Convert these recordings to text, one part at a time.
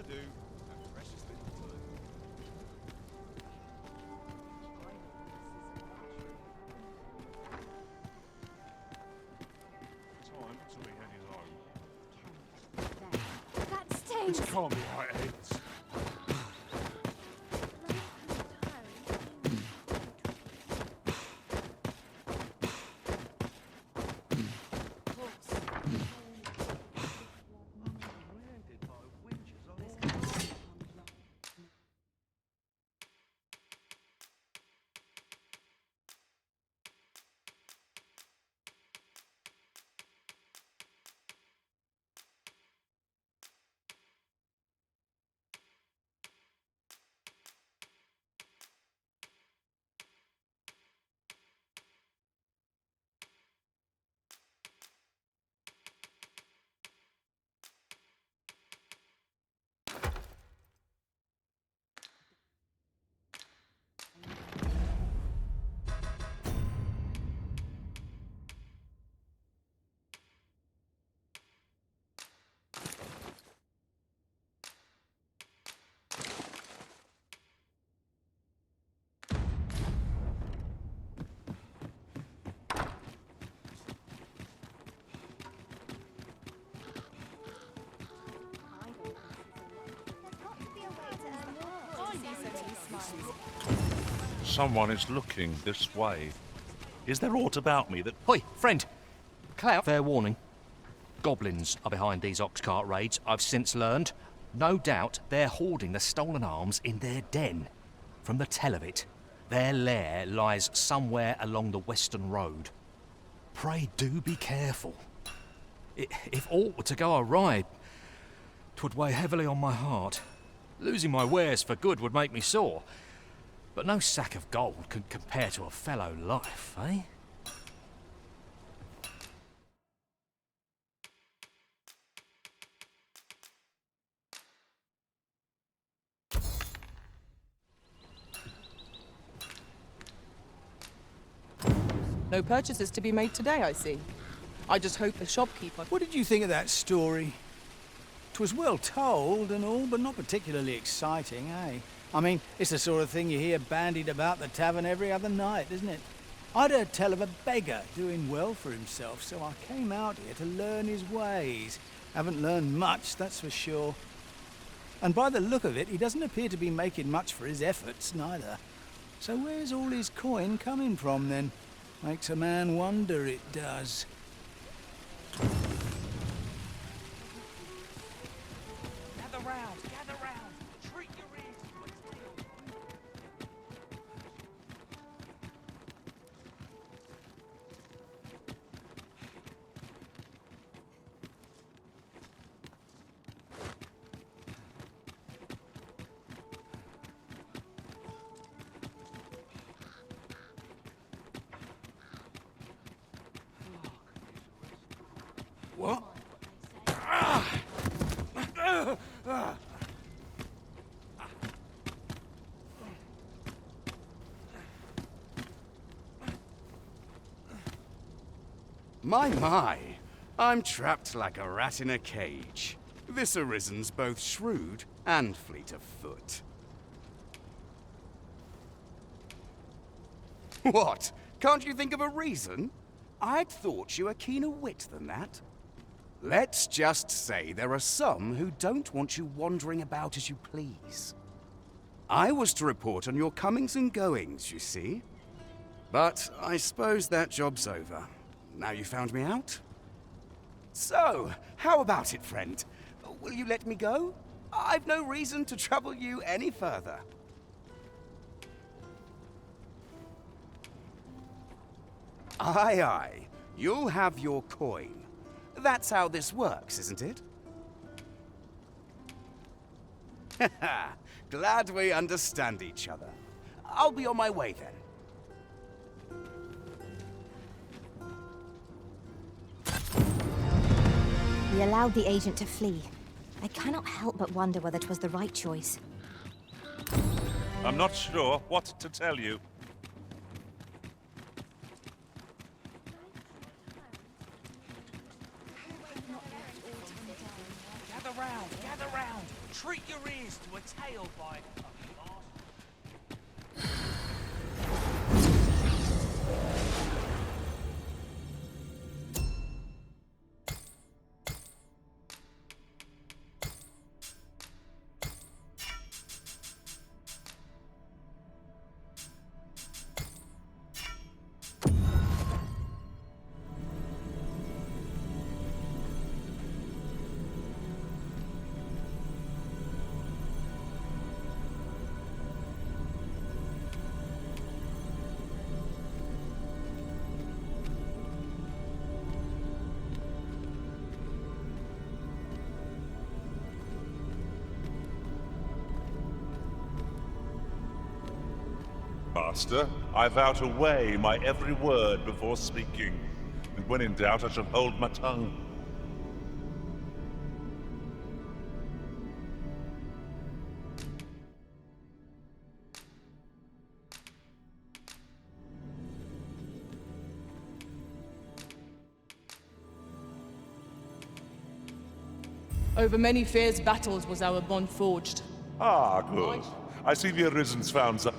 do. And precious little good. Time to be heading home. That stains. This can't be how it ends. Someone is looking this way. Is there aught about me that... Hoi, friend. Clout. Fair warning. Goblins are behind these ox cart raids, I've since learned. No doubt they're hoarding the stolen arms in their den. From the tell of it, their lair lies somewhere along the western road. Pray do be careful. If aught were to go awry, 'twould weigh heavily on my heart. Losing my wares for good would make me sore. But no sack of gold can compare to a fellow life, eh? No purchases to be made today, I see. I just hope the shopkeeper... What did you think of that story? 'Twas well told and all, but not particularly exciting, eh? I mean, it's the sort of thing you hear bandied about the tavern every other night, isn't it? I'd heard tell of a beggar doing well for himself, so I came out here to learn his ways. Haven't learned much, that's for sure. And by the look of it, he doesn't appear to be making much for his efforts, neither. So where's all his coin coming from, then? Makes a man wonder, it does. Gather round, gather round. Treat your ears. What? My, I'm trapped like a rat in a cage. This Arisen's both shrewd and fleet of foot. What? Can't you think of a reason? I'd thought you were keener wit than that. Let's just say there are some who don't want you wandering about as you please. I was to report on your comings and goings, you see. But I suppose that job's over. Now you found me out? So, how about it, friend? Will you let me go? I've no reason to trouble you any further. Aye, aye. You'll have your coin. That's how this works, isn't it? Haha, glad we understand each other. I'll be on my way then. We allowed the agent to flee. I cannot help but wonder whether it was the right choice. I'm not sure what to tell you. Gather round, treat your ears to a tale by... Master, I vow to weigh my every word before speaking, and when in doubt I shall hold my tongue. Over many fierce battles was our bond forged. Ah, good. I see the Arisen's found some...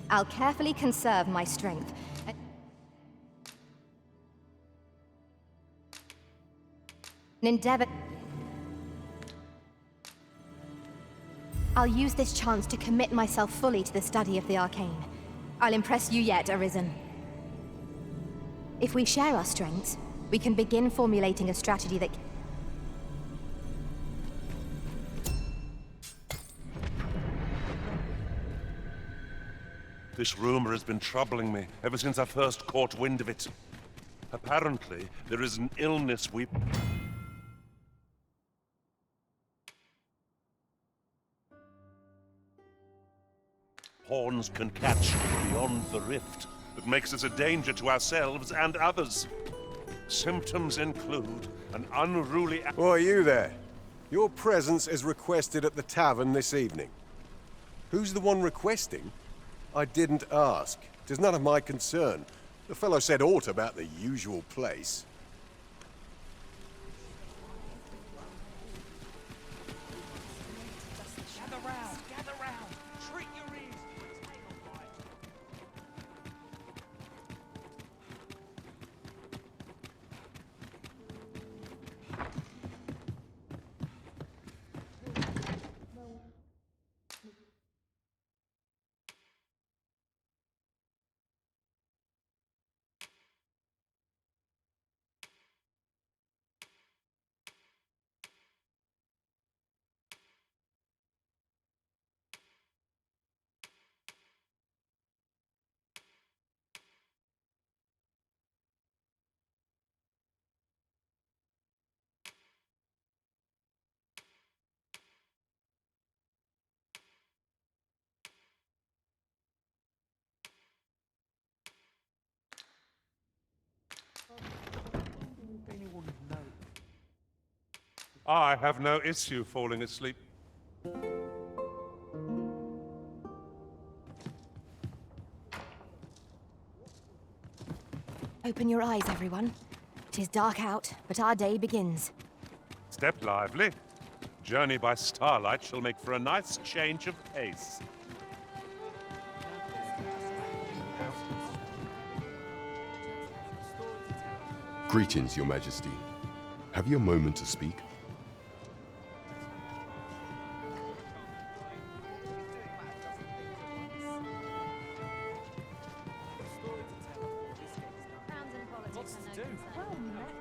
I'll carefully conserve my strength. An endeavor... I'll use this chance to commit myself fully to the study of the arcane. I'll impress you yet, Arisen. If we share our strengths, we can begin formulating a strategy that... This rumor has been troubling me ever since I first caught wind of it. Apparently, there is an illness we... Horns can catch beyond the rift that makes us a danger to ourselves and others. Symptoms include an unruly... Why, you there? Your presence is requested at the tavern this evening. Who's the one requesting? I didn't ask. 'Tis none of my concern. The fellow said aught about the usual place. Gather round, gather round. Treat your ears to a tale by... I have no issue falling asleep. Open your eyes, everyone. 'Tis dark out, but our day begins. Step lively. Journey by starlight shall make for a nice change of pace. Greetings, Your Majesty. Have you a moment to speak?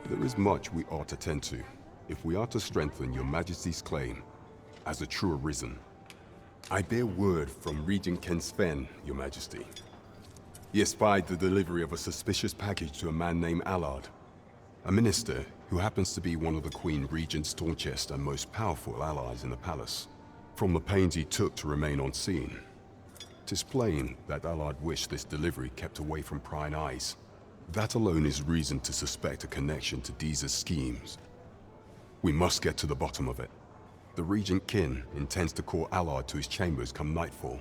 There is much we ought to tend to, if we are to strengthen Your Majesty's claim as a true Arisen. I bear word from Regent Ken Sven, Your Majesty. He espied the delivery of a suspicious package to a man named Allard, a minister who happens to be one of the Queen Regent's staunchest and most powerful allies in the palace. From the pains he took to remain on scene, 'tis plain that Allard wished this delivery kept away from prying eyes. That alone is reason to suspect a connection to Deeza's schemes. We must get to the bottom of it. The Regent Kin intends to call Allard to his chambers come nightfall.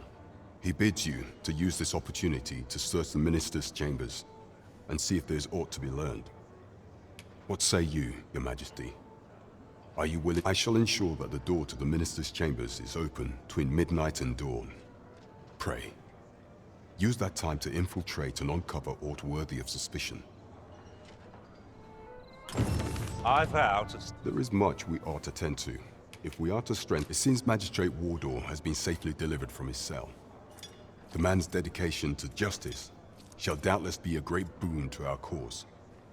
He bids you to use this opportunity to search the minister's chambers and see if there's aught to be learned. What say you, Your Majesty? Are you willing? I shall ensure that the door to the minister's chambers is open between midnight and dawn. Pray, use that time to infiltrate and uncover aught worthy of suspicion. I vow to... There is much we ought to tend to. If we are to strengthen, it seems Magistrate Wardor has been safely delivered from his cell. The man's dedication to justice shall doubtless be a great boon to our cause.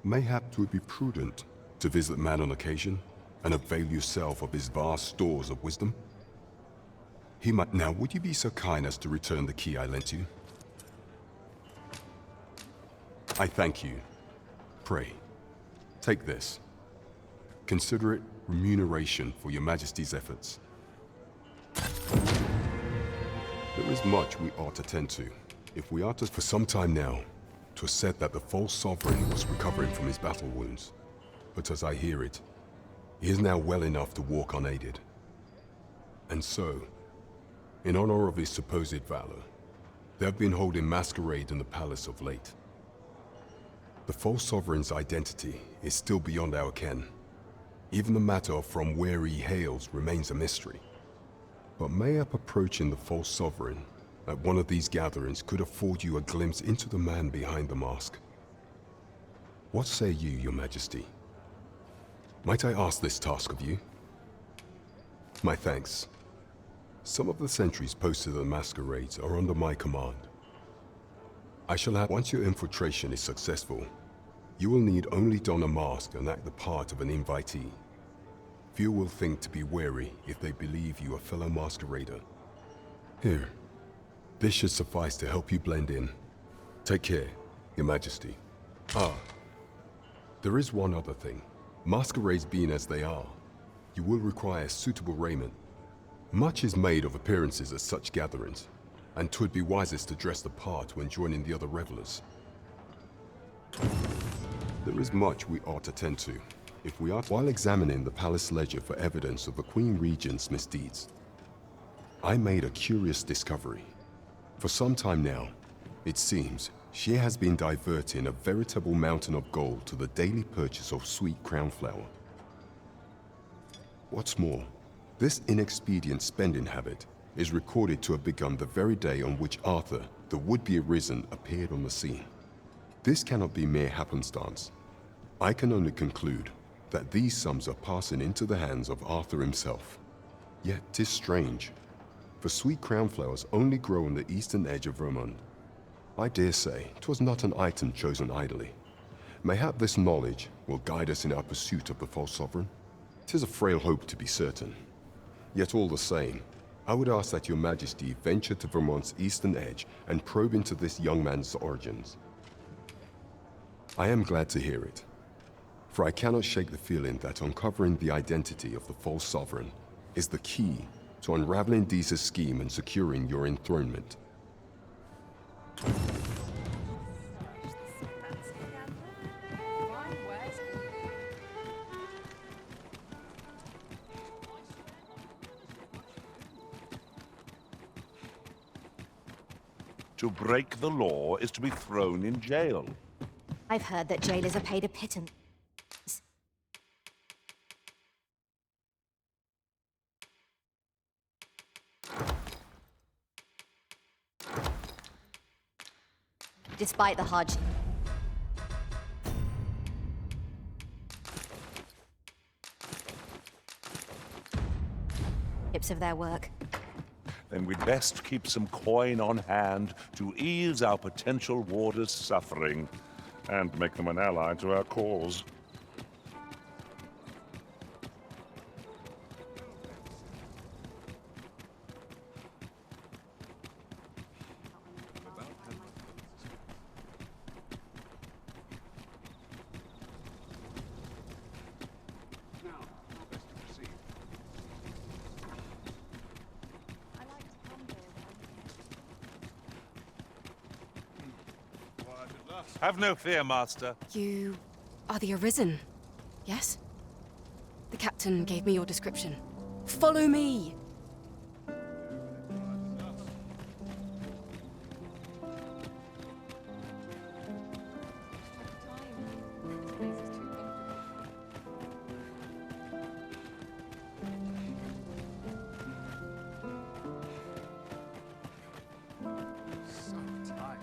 Mayhap it would be prudent to visit the man on occasion and avail yourself of his vast stores of wisdom. He might... Now, would you be so kind as to return the key I lent you? I thank you. Pray, take this. Consider it remuneration for Your Majesty's efforts. There is much we ought to tend to. If we are to, for some time now, 'twas said that the false sovereign was recovering from his battle wounds. But as I hear it, he is now well enough to walk unaided. And so, in honor of his supposed valor, they have been holding masquerade in the palace of late. The false sovereign's identity is still beyond our ken. Even the matter of from where he hails remains a mystery. But mayhap approaching the false sovereign at one of these gatherings could afford you a glimpse into the man behind the mask. What say you, Your Majesty? Might I ask this task of you? My thanks. Some of the sentries posted at the masquerades are under my command. I shall have... Once your infiltration is successful, you will need only don a mask and act the part of an invitee. Few will think to be wary if they believe you a fellow masquerader. Here, this should suffice to help you blend in. Take care, Your Majesty. Ah, there is one other thing. Masquerades being as they are, you will require suitable raiment. Much is made of appearances at such gatherings, and 'twould be wisest to dress the part when joining the other revelers. There is much we ought to tend to, if we are... While examining the palace ledger for evidence of the Queen Regent's misdeeds, I made a curious discovery. For some time now, it seems, she has been diverting a veritable mountain of gold to the daily purchase of sweet crown flower. What's more, this inexpedient spending habit is recorded to have begun the very day on which Arthur, the would-be arisen, appeared on the scene. This cannot be mere happenstance. I can only conclude that these sums are passing into the hands of Arthur himself. Yet 'tis strange, for sweet crown flowers only grow on the eastern edge of Vermund. I dare say 'twas not an item chosen idly. Mayhap this knowledge will guide us in our pursuit of the false sovereign. 'Tis a frail hope to be certain. Yet all the same, I would ask that Your Majesty venture to Vermont's eastern edge and probe into this young man's origins. I am glad to hear it, for I cannot shake the feeling that uncovering the identity of the false sovereign is the key to unraveling Deeza's scheme and securing your enthronement. To break the law is to be thrown in jail. I've heard that jailers are paid a pittance. Despite the hardships of their work. Then we'd best keep some coin on hand to ease our potential warders' suffering and make them an ally to our cause. Have no fear, Master. You are the Arisen, yes? The captain gave me your description. Follow me! So tight.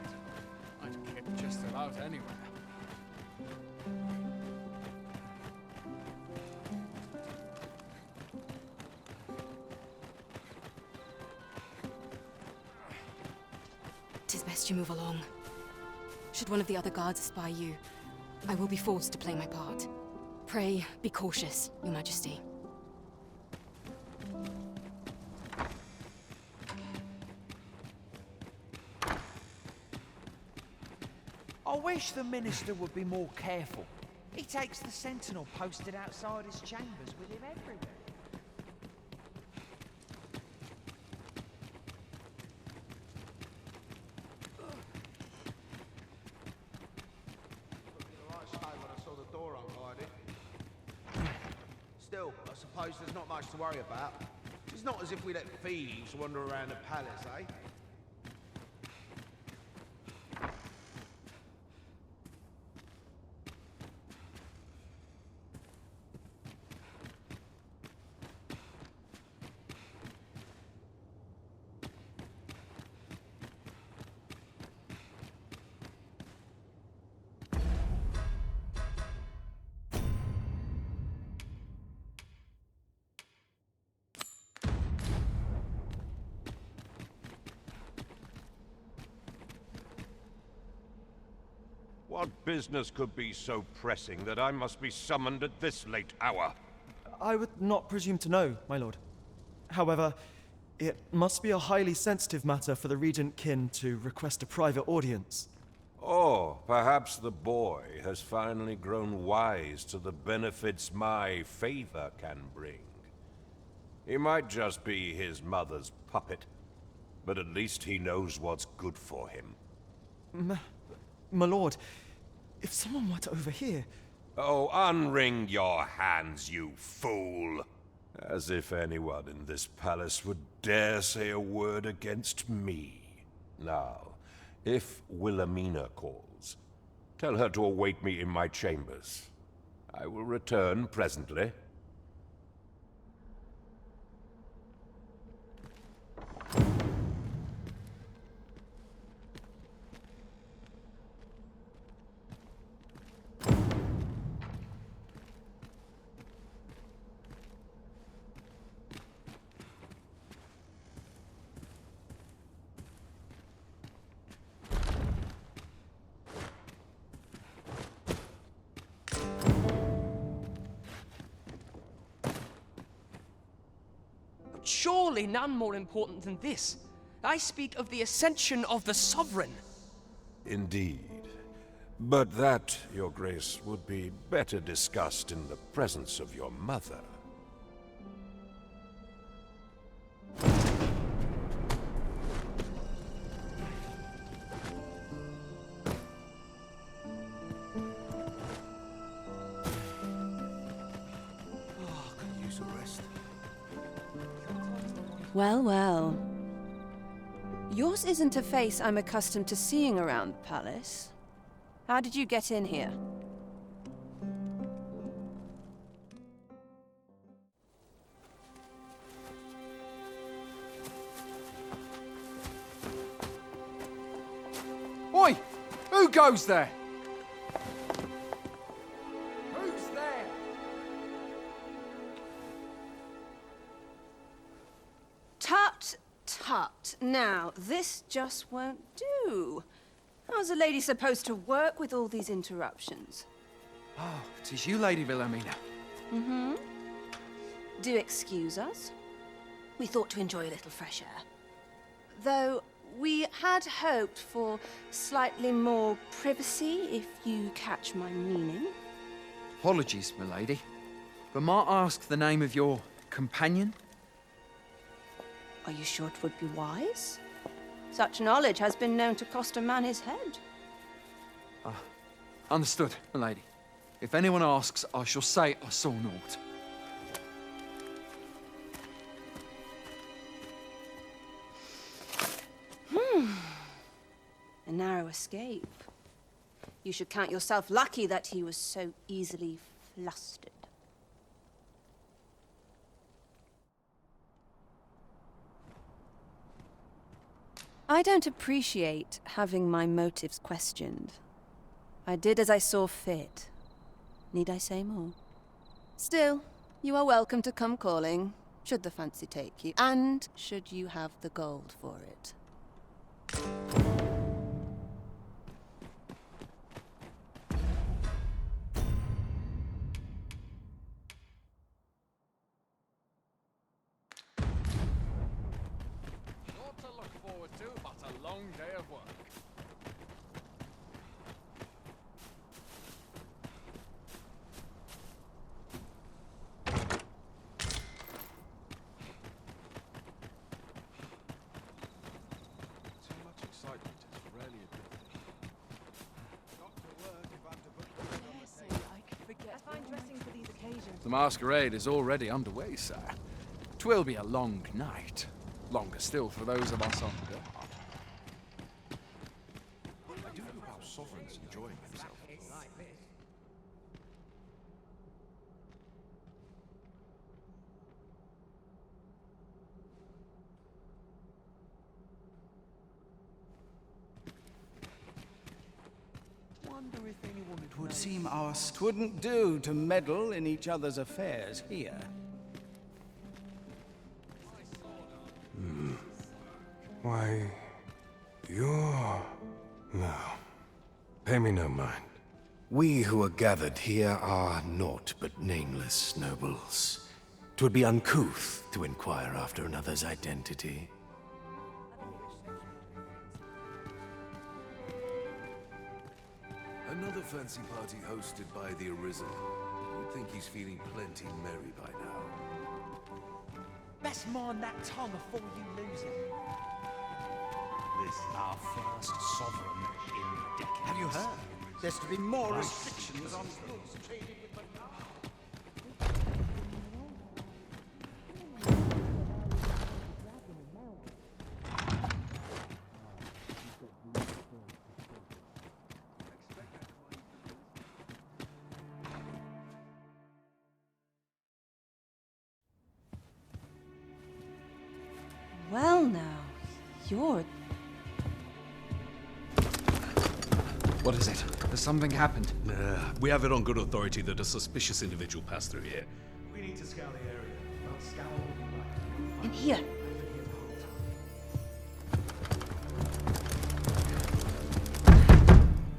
I'd kick just about anywhere. Tis best you move along. Should one of the other guards espy you, I will be forced to play my part. Pray, be cautious, Your Majesty. I wish the Minister would be more careful. He takes the sentinel posted outside his chambers with him everywhere. Still, I suppose there's not much to worry about. It's not as if we let thieves wander around the palace, eh? What business could be so pressing that I must be summoned at this late hour? I would not presume to know, my lord. However, it must be a highly sensitive matter for the Regent Kin to request a private audience. Or perhaps the boy has finally grown wise to the benefits my favor can bring. He might just be his mother's puppet, but at least he knows what's good for him. My lord, if someone were to overhear... Oh, unwring your hands, you fool! As if anyone in this palace would dare say a word against me. Now, if Wilhelmina calls, tell her to await me in my chambers. I will return presently. Surely none more important than this. I speak of the ascension of the Sovereign. Indeed. But that, Your Grace, would be better discussed in the presence of your mother. Well, well. Yours isn't a face I'm accustomed to seeing around the palace. How did you get in here? Oi! Who goes there? Who's there? Tut, tut. Now, this just won't do. How's a lady supposed to work with all these interruptions? Oh, 'tis you, Lady Wilhelmina. Mm-hmm. Do excuse us. We thought to enjoy a little fresh air. Though we had hoped for slightly more privacy, if you catch my meaning. Apologies, milady. But might I ask the name of your companion? Are you sure it would be wise? Such knowledge has been known to cost a man his head. Understood, lady. If anyone asks, I shall say I saw naught. A narrow escape. You should count yourself lucky that he was so easily flustered. I don't appreciate having my motives questioned. I did as I saw fit. Need I say more? Still, you are welcome to come calling, should the fancy take you, and should you have the gold for it. Not to look forward to, but a long day of work. Too much excitement is rarely a good thing. Got to work if I'm to put food on the table. I find dressing for these occasions. The masquerade is already underway, sir. 'Twill be a long night. Longer still for those of us on guard. I do hope our sovereign's enjoying himself. Wonder if anyone It would seem our twouldn't do to meddle in each other's affairs here. Why, you're... No. Pay me no mind. We who are gathered here are naught but nameless nobles. 'Twould be uncouth to inquire after another's identity. Another fancy party hosted by the Arisen. You'd think he's feeling plenty merry by now. Best mind that tongue before you lose it. This is our first sovereign in decades. Have you heard? There's to be more restrictions on goods traded with the Well now, you're... What is it? Has something happened? We have it on good authority that a suspicious individual passed through here. We need to scour the area. I'll scour all the In here.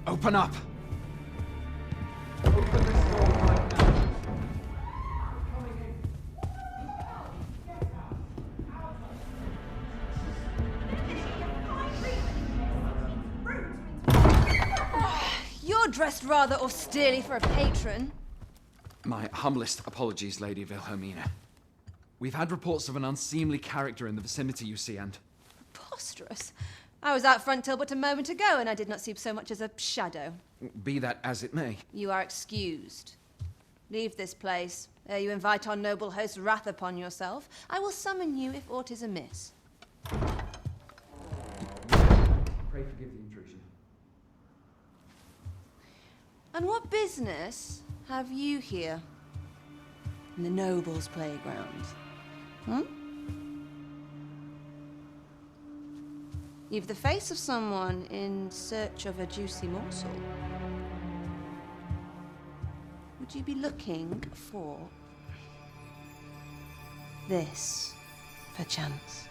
Open up! You're dressed rather austerely for a patron. My humblest apologies, Lady Wilhelmina. We've had reports of an unseemly character in the vicinity, you see, and... Preposterous. I was out front till but a moment ago, and I did not see so much as a shadow. Be that as it may. You are excused. Leave this place, ere you invite our noble host's wrath upon yourself. I will summon you if aught is amiss. Pray forgive the intrusion. And what business have you here? In the nobles' playground? Hmm? You've the face of someone in search of a juicy morsel. Would you be looking for this, perchance?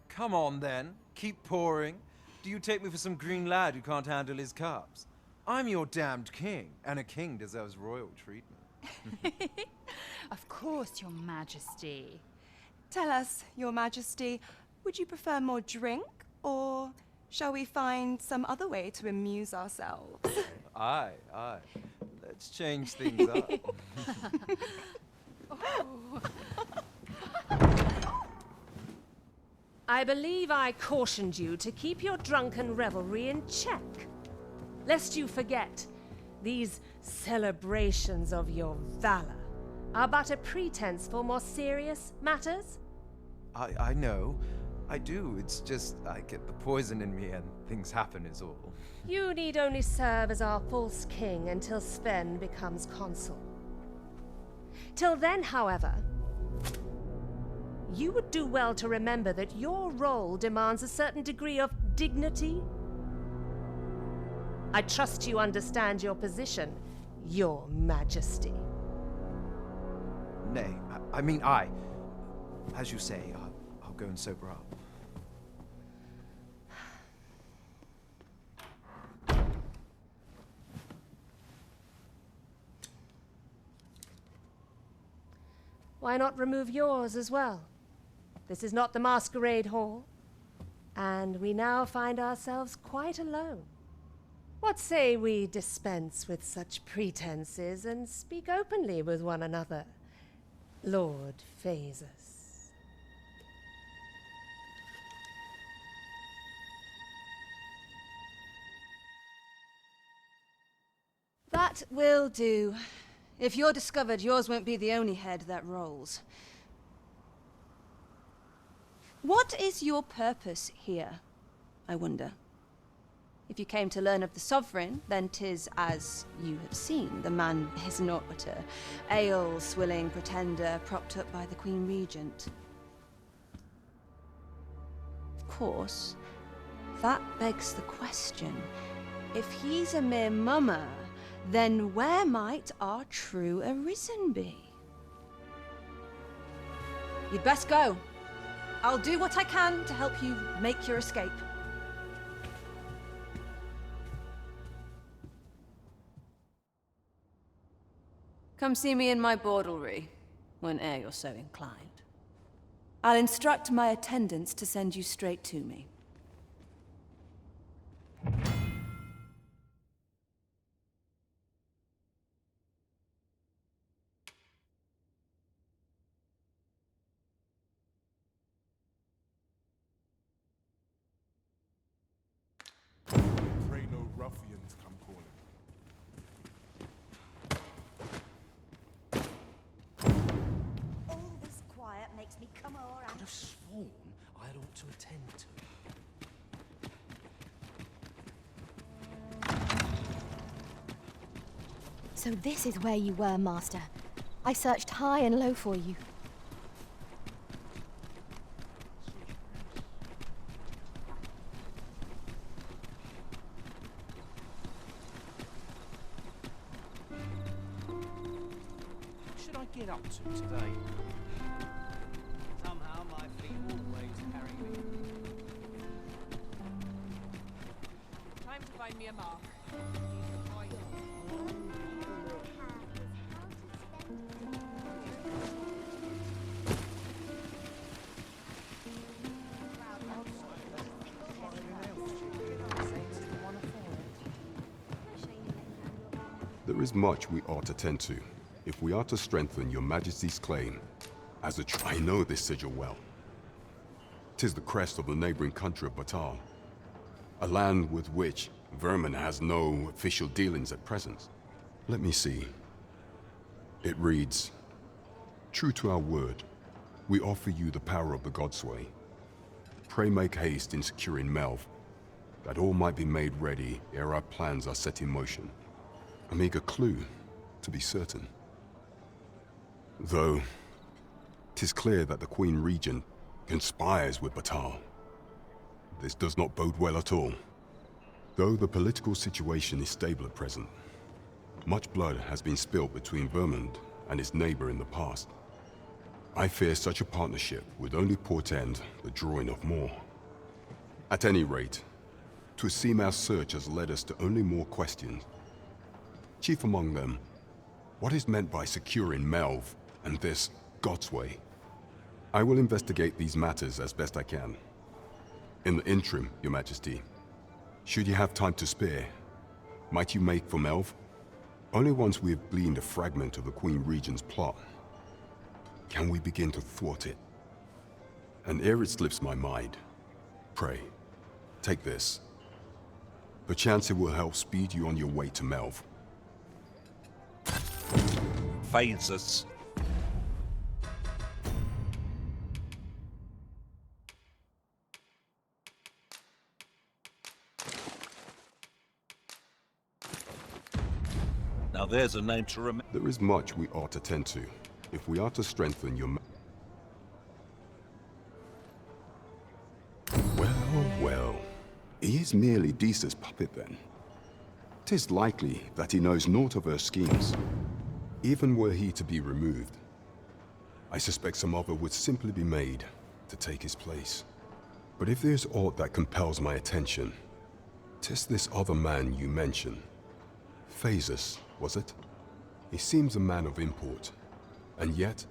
Come on then, keep pouring. Do you take me for some green lad who can't handle his cups? I'm your damned king, and a king deserves royal treatment. Of course, Your Majesty. Tell us, Your Majesty, would you prefer more drink, or shall we find some other way to amuse ourselves? Aye. Let's change things up. I believe I cautioned you to keep your drunken revelry in check, lest you forget these celebrations of your valor are but a pretense for more serious matters. I know. I do. It's just I get the poison in me and things happen is all. You need only serve as our false king until Sven becomes consul. Till then, however, you would do well to remember that your role demands a certain degree of dignity. I trust you understand your position, Your Majesty. Nay, as you say, I'll go and sober up. Why not remove yours as well? This is not the masquerade hall, and we now find ourselves quite alone. What say we dispense with such pretenses and speak openly with one another, Lord Phaesus? That will do. If you're discovered, yours won't be the only head that rolls. What is your purpose here, I wonder? If you came to learn of the Sovereign, then 'tis as you have seen. The man is naught but a ale-swilling pretender propped up by the Queen Regent. Of course, that begs the question. If he's a mere mummer, then where might our true Arisen be? You'd best go. I'll do what I can to help you make your escape. Come see me in my bordlery, whene'er you're so inclined. I'll instruct my attendants to send you straight to me. Pray no ruffians come calling. All this quiet makes me come over and... Could have sworn I'd ought to attend to it. So this is where you were, Master. I searched high and low for you. What should I get up to today? Somehow my feet always carry me. Time to find me a mark. There is much we ought to tend to, if we are to strengthen your Majesty's claim. I know this sigil well. 'Tis the crest of the neighboring country of Batal, a land with which Vermin has no official dealings at present. Let me see. It reads, "True to our word, we offer you the power of the Godsway. Pray make haste in securing Melv, that all might be made ready ere our plans are set in motion." A meager clue, to be certain. Though, 'tis clear that the Queen Regent conspires with Batal. This does not bode well at all. Though the political situation is stable at present, much blood has been spilled between Vermund and its neighbor in the past. I fear such a partnership would only portend the drawing of more. At any rate, 'twould seem our search has led us to only more questions. Chief among them, what is meant by securing Melv and this Godsway? I will investigate these matters as best I can. In the interim, Your Majesty, should you have time to spare, might you make for Melv? Only once we have gleaned a fragment of the Queen Regent's plot can we begin to thwart it. And ere it slips my mind, pray, take this. Perchance it will help speed you on your way to Melv. Phases. Now there's a name to remember. There is much we ought to tend to, if we are to strengthen your... Well, he is merely Disa's puppet then. 'Tis likely that he knows naught of her schemes. Even were he to be removed, I suspect some other would simply be made to take his place. But if there's aught that compels my attention, 'tis this other man you mention. Phases, was it? He seems a man of import, and yet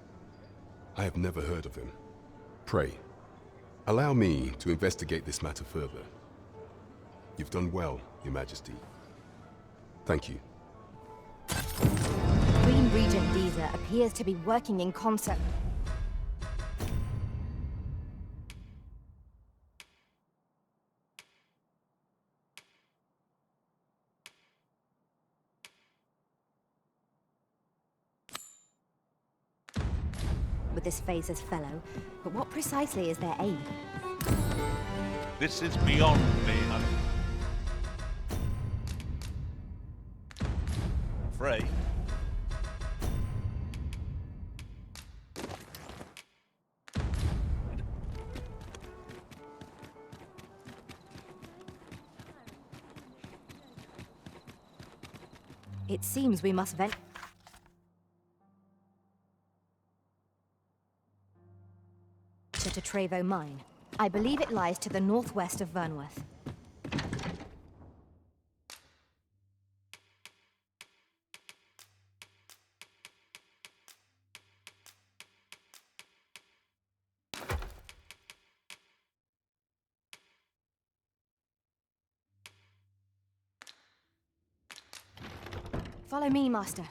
I have never heard of him. Pray, allow me to investigate this matter further. You've done well, Your Majesty. Thank you. Queen Regent Disa appears to be working in concert. With this Phases fellow, but what precisely is their aim? This is beyond me. Frey. It seems we must venture to Trevo Mine. I believe it lies to the northwest of Vernworth. Follow me, Master.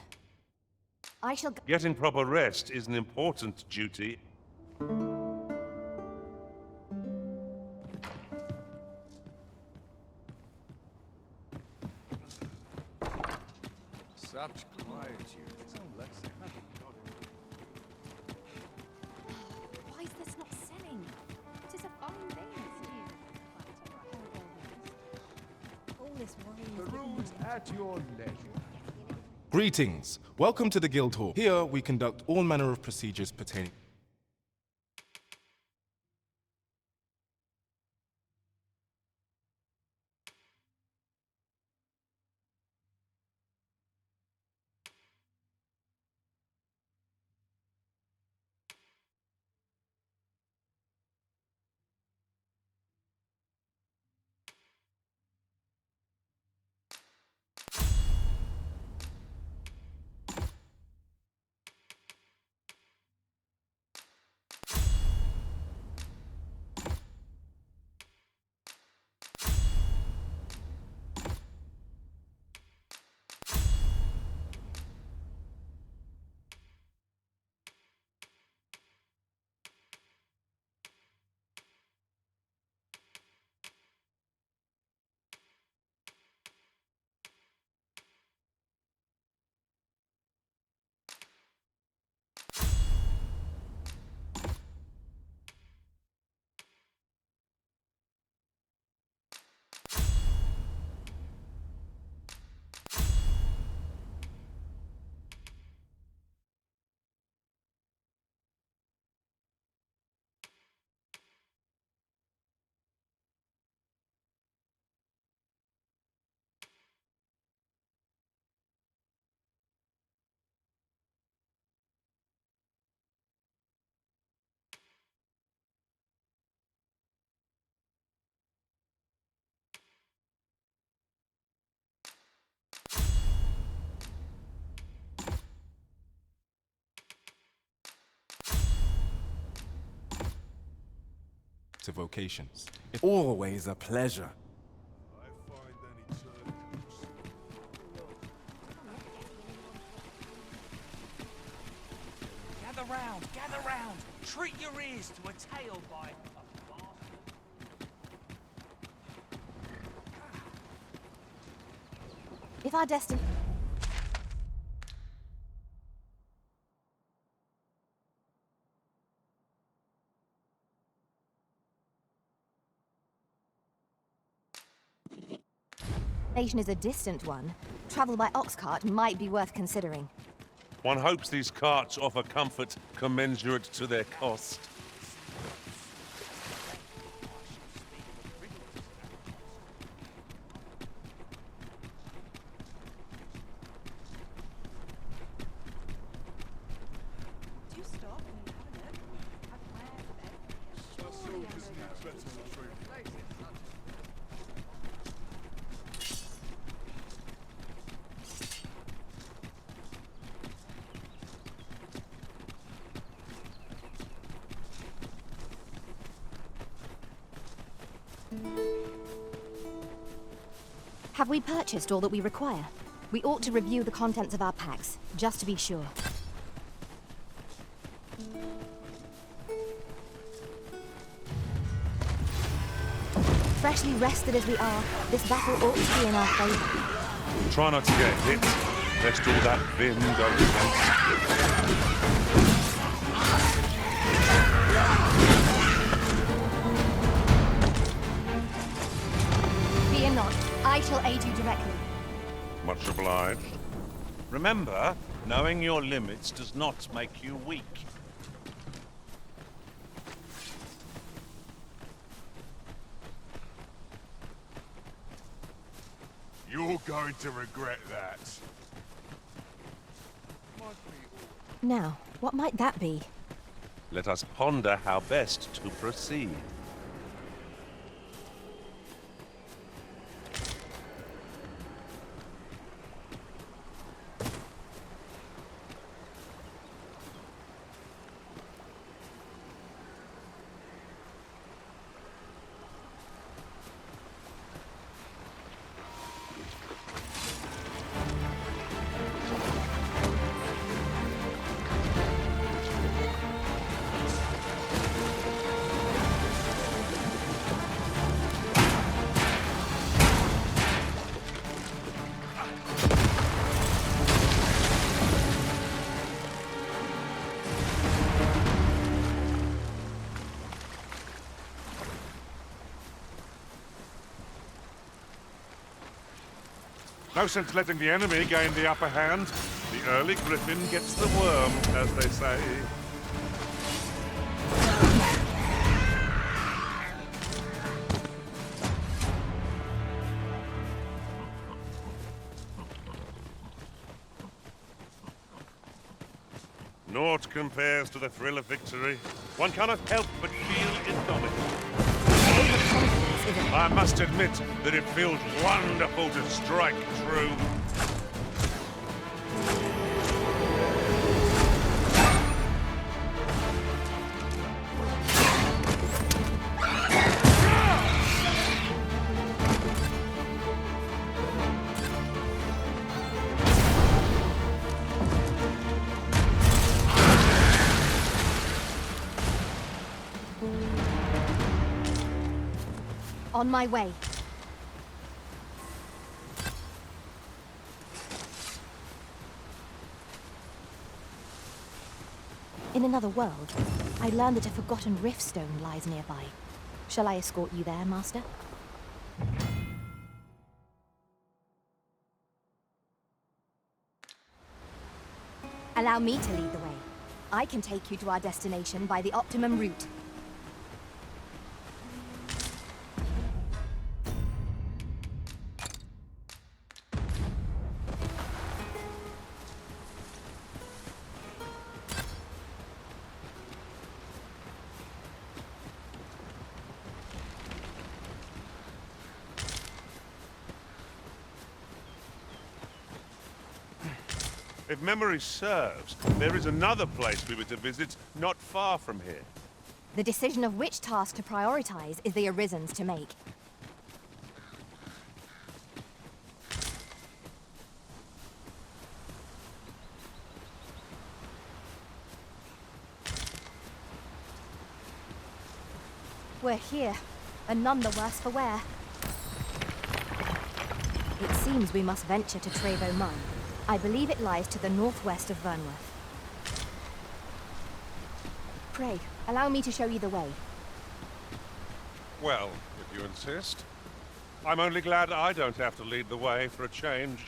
I shall go. Getting proper rest is an important duty. Such quietude. Why is this not selling? It is a fine thing. All this wine. The room's at your leisure. Greetings. Welcome to the Guild Hall. Here we conduct all manner of procedures pertaining. To vocations. It's always a pleasure. Gather round, gather round. treat your ears to a tale by If our destiny... Nation is a distant one. Travel by ox cart might be worth considering. One hopes these carts offer comfort commensurate to their cost. Have we purchased all that we require? We ought to review the contents of our packs, just to be sure. Freshly rested as we are, this battle ought to be in our favor. Try not to get hit, lest all that vim go to waste. Fear not, I shall aid you directly. Much obliged. Remember, knowing your limits does not make you weak. You're going to regret that. Now, what might that be? Let us ponder how best to proceed. No sense letting the enemy gain the upper hand. The early griffin gets the worm, as they say. Naught compares to the thrill of victory. One cannot help but feel indomitable. I must admit that it feels wonderful to strike true. On my way. In another world, I learned that a forgotten riftstone lies nearby. Shall I escort you there, Master? Allow me to lead the way. I can take you to our destination by the optimum route. If memory serves, there is another place we were to visit not far from here. The decision of which task to prioritize is the Arisen's to make. We're here, and none the worse for wear. It seems we must venture to Trevo Mine. I believe it lies to the northwest of Vernworth. Pray, allow me to show you the way. Well, if you insist. I'm only glad I don't have to lead the way for a change.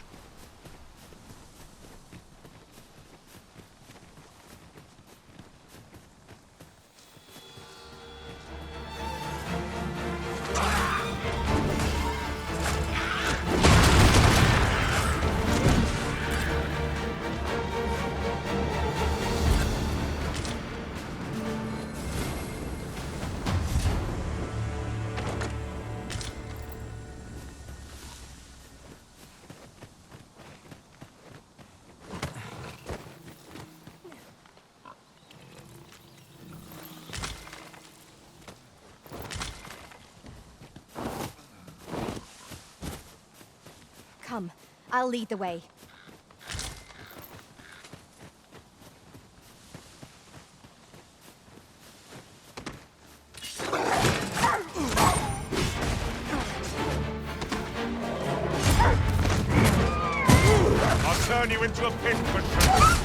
Come, I'll lead the way. I'll turn you into a pin cushion.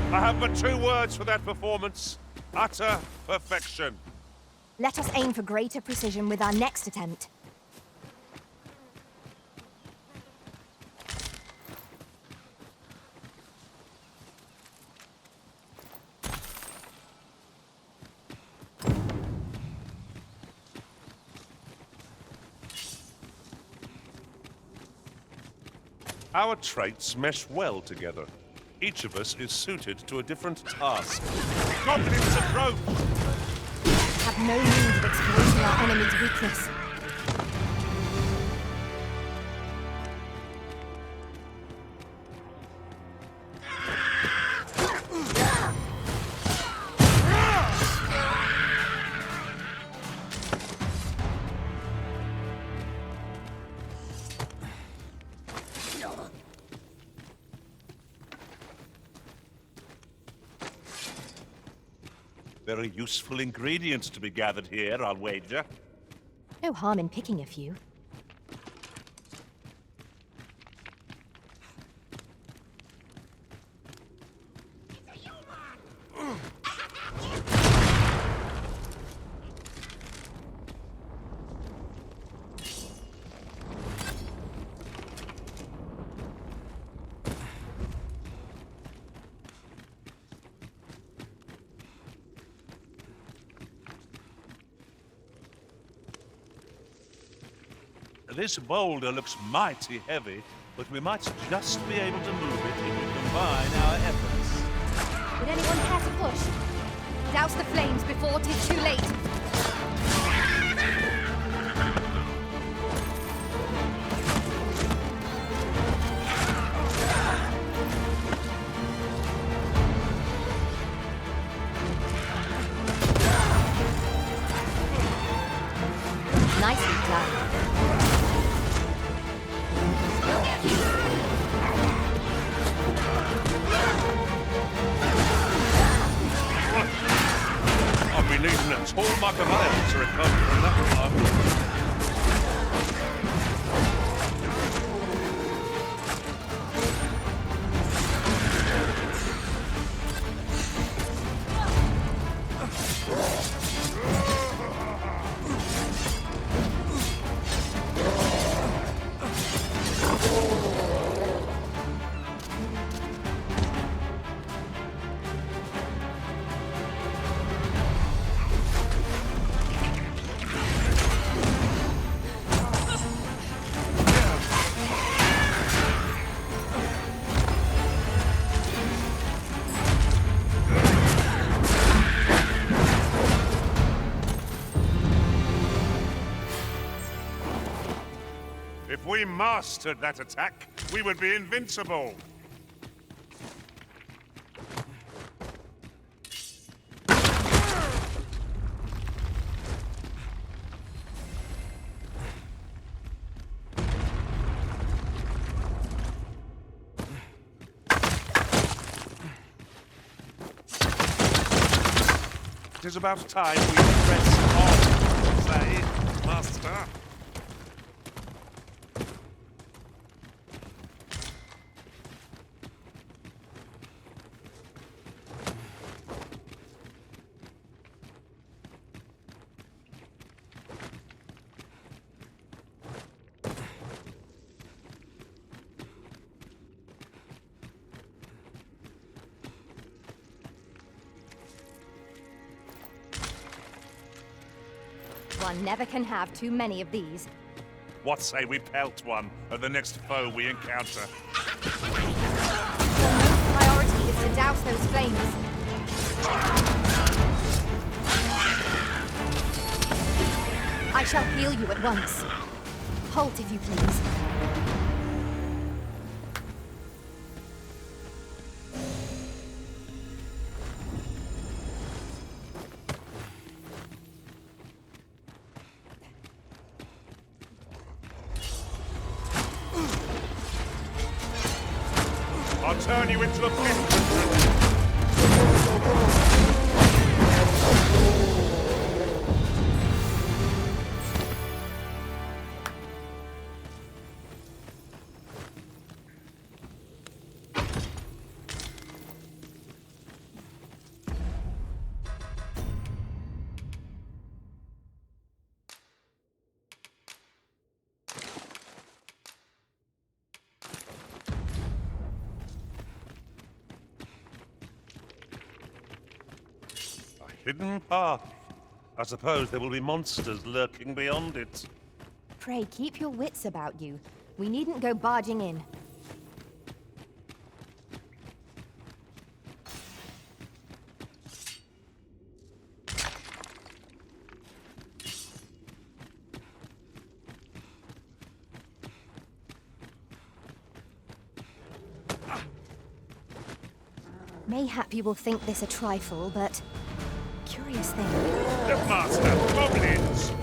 I have but 2 words for that performance. Utter perfection. Let us aim for greater precision with our next attempt. Our traits mesh well together. Each of us is suited to a different task. Goblins approach! Have no means of exploiting our enemy's weakness. Very useful ingredients to be gathered here, I'll wager. No harm in picking a few. This boulder looks mighty heavy, but we might just be able to move it if we combine our efforts. Would anyone care to push? Douse the flames before 'tis too late. Nicely done. I'll be needing a tall mug of ale to recover from that one. we mastered that attack, we would be invincible. It is about time we press on, say, Master. One never can have too many of these. What say we pelt one at the next foe we encounter? Priority is to douse those flames. I shall heal you at once. Halt, if you please. I'll turn you into a pin. Hidden path. I suppose there will be monsters lurking beyond it. Pray, keep your wits about you. We needn't go barging in. Mayhap you will think this a trifle, but... curious thing. The Master! Goblins!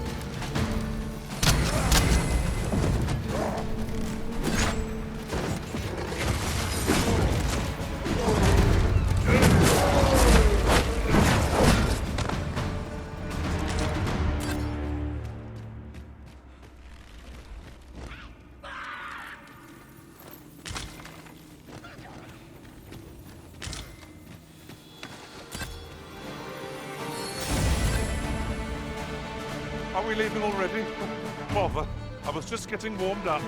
Are we leaving already? Bother. I was just getting warmed up.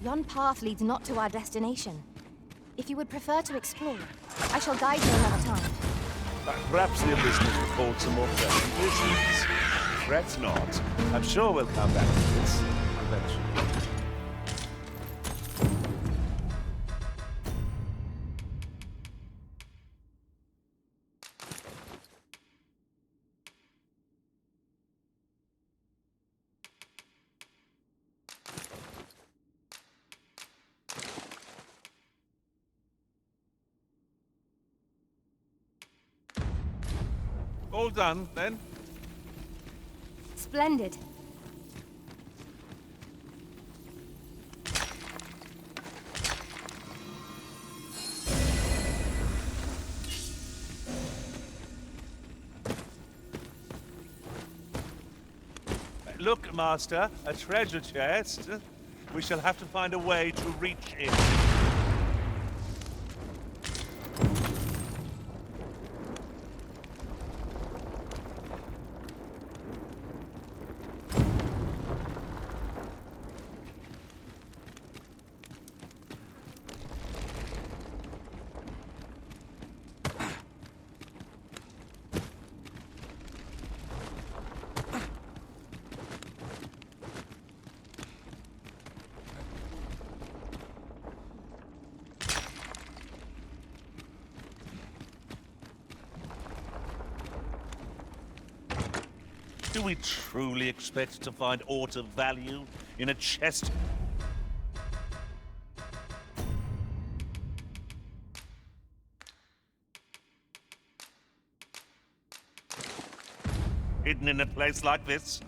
Yon path leads not to our destination. If you would prefer to explore, I shall guide you another time. Perhaps the listeners record some more pleasant business. Fret not. I'm sure we'll come back to this eventually. All done, then? Splendid. Look, Master, a treasure chest. We shall have to find a way to reach it. Do we truly expect to find aught of value in a chest? Hidden in a place like this?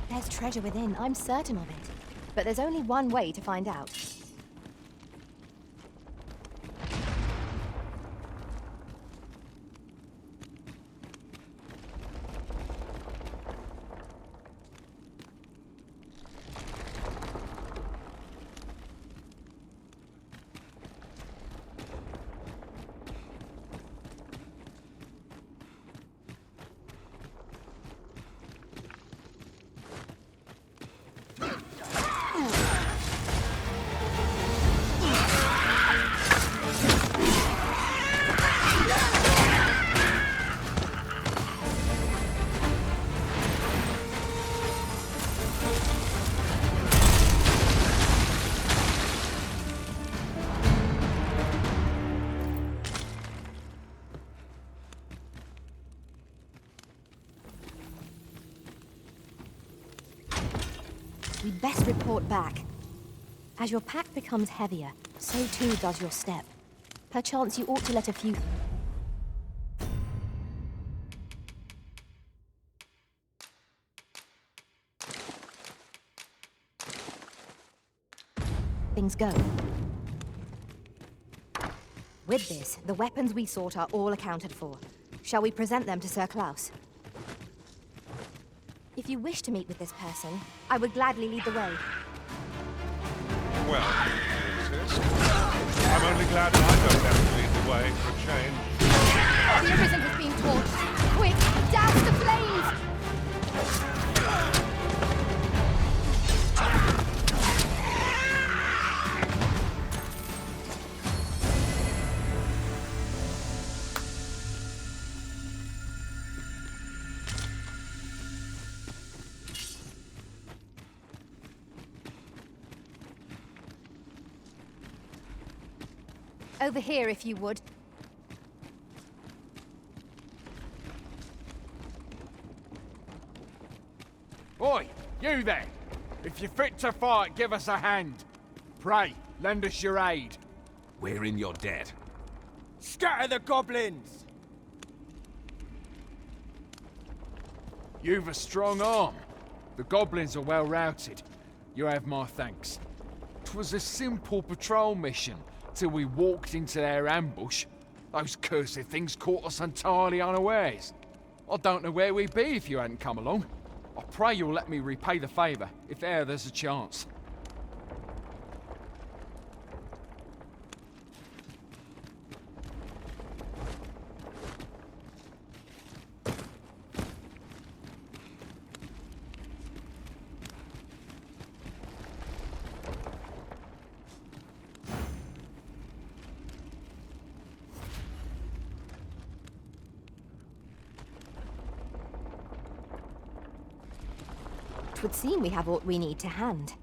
There's treasure within, I'm certain of it. But there's only one way to find out. We'd best report back. As your pack becomes heavier, so too does your step. Perchance you ought to let a few... things go. With this, the weapons we sought are all accounted for. Shall we present them to Sir Klaus? If you wish to meet with this person, I would gladly lead the way. Well, Princess, I'm only glad I don't have to lead the way for a change. The Arisen has been torched. Quick, douse the flames! Over here, if you would. Oi, you there! If you're fit to fight, give us a hand. Pray, lend us your aid. We're in your debt. Scatter the goblins! You've a strong arm. The goblins are well routed. You have my thanks. 'Twas a simple patrol mission, till we walked into their ambush. Those cursed things caught us entirely unawares. I don't know where we'd be if you hadn't come along. I pray you'll let me repay the favour, if e'er there's a chance. Twould seem we have what we need to hand.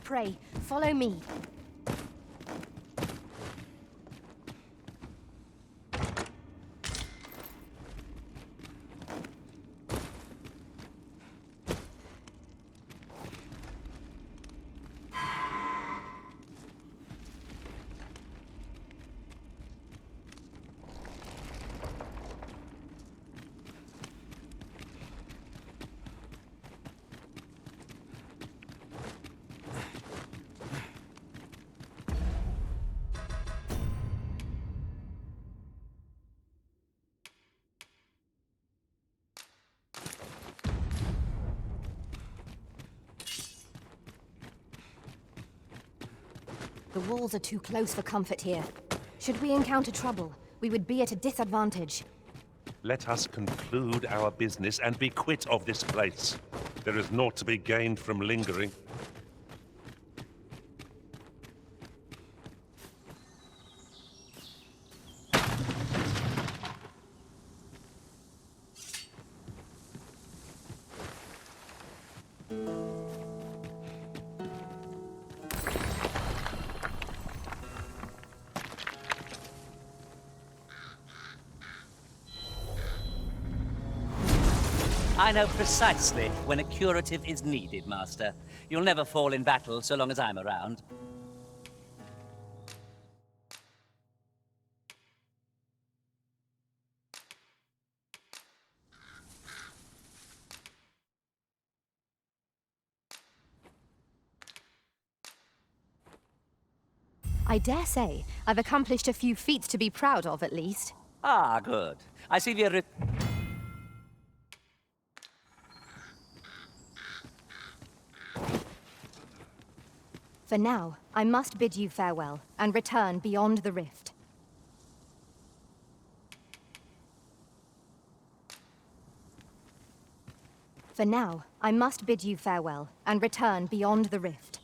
Pray, follow me. The walls are too close for comfort here. Should we encounter trouble, we would be at a disadvantage. Let us conclude our business and be quit of this place. There is naught to be gained from lingering. I know precisely when a curative is needed, Master. You'll never fall in battle so long as I'm around. I dare say I've accomplished a few feats to be proud of, at least. Ah, good. I see we're... For now, I must bid you farewell and return beyond the rift. For now, I must bid you farewell and return beyond the rift.